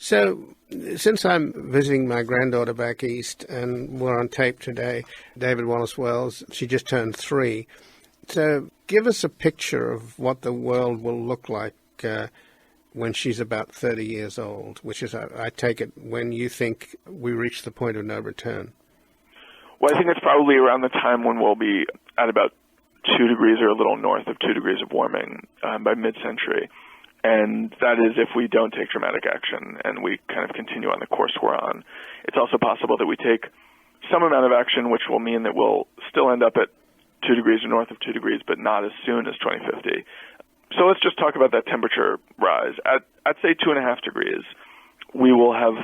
So, since I'm visiting my granddaughter back east, and we're on tape today, David Wallace Wells, she just turned 3. So, give us a picture of what the world will look like when she's about 30 years old, which is, I take it, when you think we reach the point of no return. Well, I think it's probably around the time when we'll be at about 2 degrees or a little north of 2 degrees of warming by mid-century. And that is if we don't take dramatic action and we kind of continue on the course we're on. It's also possible that we take some amount of action, which will mean that we'll still end up at 2 degrees or north of 2 degrees, but not as soon as 2050. So let's just talk about that temperature rise. At say 2.5 degrees, we will have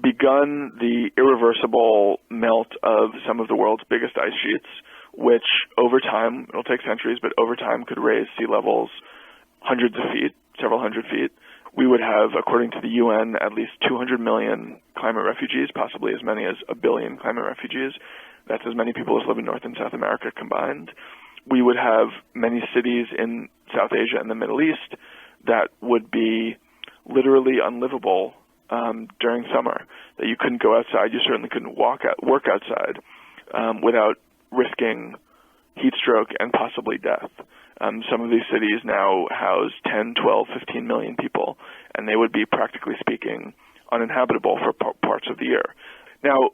begun the irreversible melt of some of the world's biggest ice sheets, which over time, it'll take centuries, but over time could raise sea levels hundreds of feet, several hundred feet. We would have, according to the UN, at least 200 million climate refugees, possibly as many as 1 billion climate refugees. That's as many people as live in North and South America combined. We would have many cities in South Asia and the Middle East that would be literally unlivable during summer, that you couldn't go outside. You certainly couldn't work outside without risking heat stroke and possibly death. Some of these cities now house 10, 12, 15 million people, and they would be, practically speaking, uninhabitable for parts of the year. Now,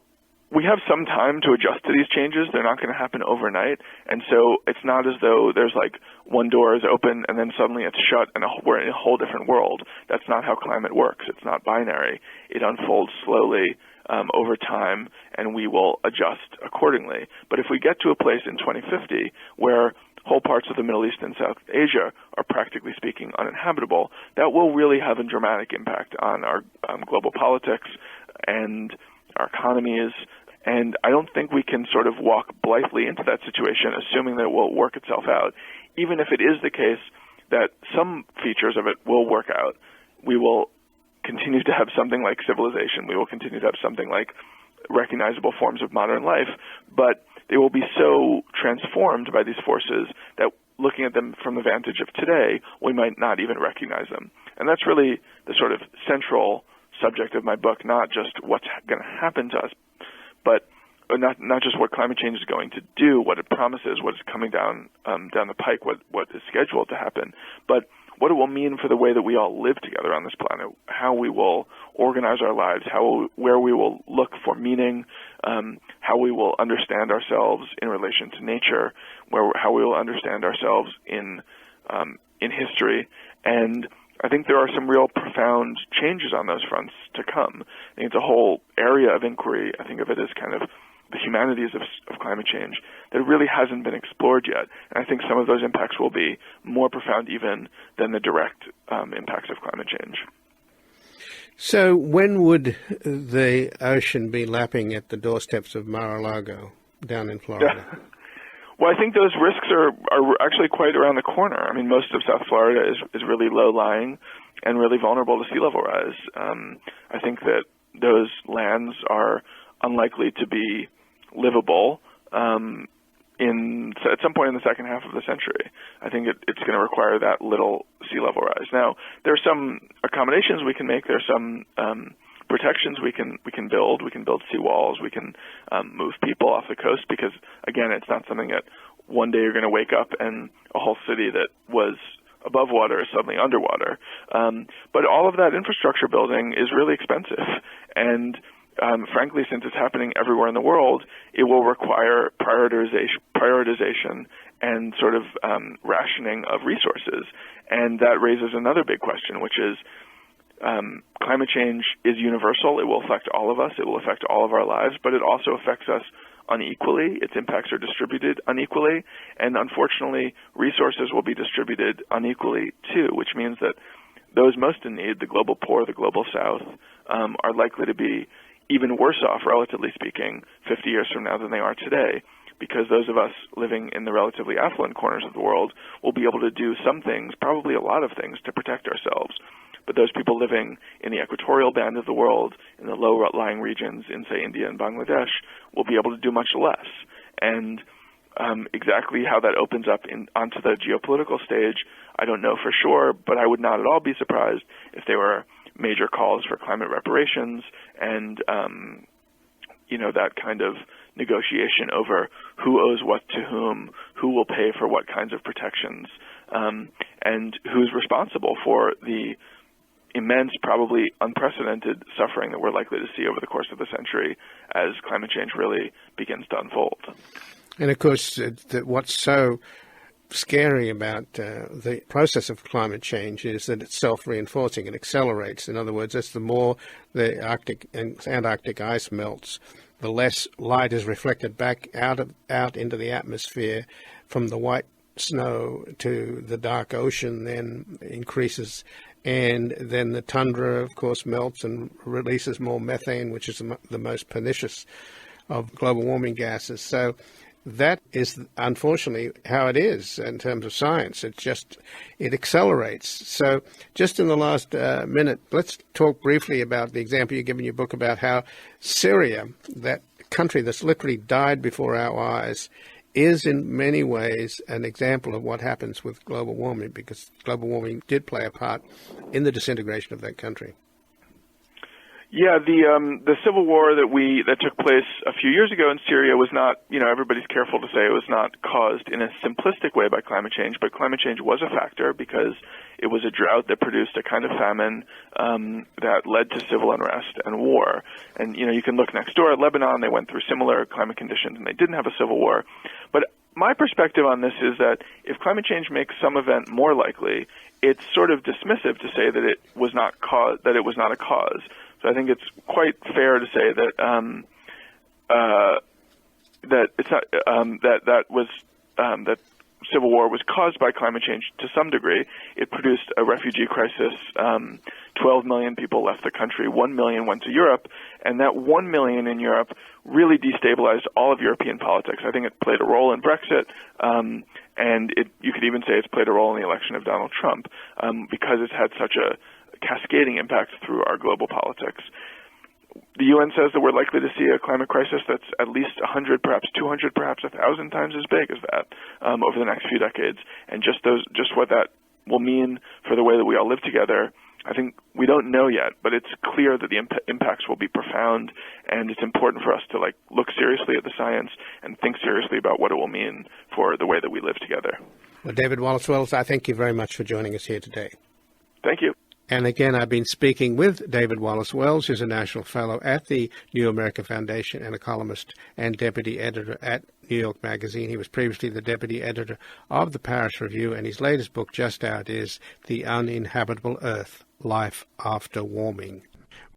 we have some time to adjust to these changes. They're not going to happen overnight, and so it's not as though there's like one door is open and then suddenly it's shut and we're in a whole different world. That's not how climate works. It's not binary. It unfolds slowly over time, and we will adjust accordingly. But if we get to a place in 2050 where whole parts of the Middle East and South Asia are, practically speaking, uninhabitable, that will really have a dramatic impact on our global politics and our economies. And I don't think we can sort of walk blithely into that situation, assuming that it will work itself out. Even if it is the case that some features of it will work out, we will continue to have something like civilization. We will continue to have something like recognizable forms of modern life, but they will be so transformed by these forces that looking at them from the vantage of today, we might not even recognize them. And that's really the sort of central subject of my book, not just what's going to happen to us, but not just what climate change is going to do, what it promises, what is coming down the pike, what is scheduled to happen, but what it will mean for the way that we all live together on this planet, how we will organize our lives, where we will look for meaning, how we will understand ourselves in relation to nature, how we will understand ourselves in history. And I think there are some real profound changes on those fronts to come. I think it's a whole area of inquiry. I think of it as kind of the humanities of climate change that really hasn't been explored yet. And I think some of those impacts will be more profound even than the direct impacts of climate change. So when would the ocean be lapping at the doorsteps of Mar-a-Lago down in Florida? Yeah. Well, I think those risks are actually quite around the corner. I mean, most of South Florida is really low-lying and really vulnerable to sea level rise. I think that those lands are unlikely to be livable at some point in the second half of the century. I think it's going to require that little sea level rise. Now, there are some accommodations we can make. There are some protections we can build. We can build seawalls. We can move people off the coast because, again, it's not something that one day you're going to wake up and a whole city that was above water is suddenly underwater. But all of that infrastructure building is really expensive. And frankly, since it's happening everywhere in the world, it will require prioritization and sort of rationing of resources. And that raises another big question, which is climate change is universal. It will affect all of us. It will affect all of our lives, but it also affects us unequally. Its impacts are distributed unequally, and unfortunately, resources will be distributed unequally too, which means that those most in need, the global poor, the global south, are likely to be even worse off, relatively speaking, 50 years from now than they are today, because those of us living in the relatively affluent corners of the world will be able to do some things, probably a lot of things, to protect ourselves. But those people living in the equatorial band of the world, in the low-lying regions in, say, India and Bangladesh, will be able to do much less. And exactly how that opens up onto the geopolitical stage, I don't know for sure, but I would not at all be surprised if there were major calls for climate reparations and, that kind of negotiation over who owes what to whom, who will pay for what kinds of protections, and who's responsible for the immense, probably unprecedented suffering that we're likely to see over the course of the century as climate change really begins to unfold. And of course, what's so scary about the process of climate change is that it's self-reinforcing. It accelerates. In other words, as the more the Arctic and Antarctic ice melts, the less light is reflected back out into the atmosphere from the white snow to the dark ocean, then increases. And then the tundra, of course, melts and releases more methane, which is the most pernicious of global warming gases. So that is unfortunately how it is in terms of science. It accelerates. So just in the last minute, let's talk briefly about the example you give in your book about how Syria, that country that's literally died before our eyes, is in many ways an example of what happens with global warming, because global warming did play a part in the disintegration of that country. Yeah, the civil war that took place a few years ago in Syria was not, everybody's careful to say it was not caused in a simplistic way by climate change, but climate change was a factor because it was a drought that produced a kind of famine that led to civil unrest and war. And, you can look next door at Lebanon. They went through similar climate conditions and they didn't have a civil war. But my perspective on this is that if climate change makes some event more likely, it's sort of dismissive to say that it was not a cause. So I think it's quite fair to say that that it's not that civil war was caused by climate change to some degree. It produced a refugee crisis. 12 million people left the country. 1 million went to Europe, and that 1 million in Europe really destabilized all of European politics. I think it played a role in Brexit. And you could even say it's played a role in the election of Donald Trump because it's had such a cascading impact through our global politics. The UN says that we're likely to see a climate crisis that's at least 100, perhaps 200, perhaps 1,000 times as big as that over the next few decades. And just what that will mean for the way that we all live together, I think we don't know yet, but it's clear that the impacts will be profound, and it's important for us to look seriously at the science and think seriously about what it will mean for the way that we live together. Well, David Wallace-Wells, I thank you very much for joining us here today. Thank you. And again, I've been speaking with David Wallace-Wells, who's a National Fellow at the New America Foundation and a columnist and deputy editor at New York Magazine. He was previously the deputy editor of the Paris Review, and his latest book just out is The Uninhabitable Earth, Life After Warming.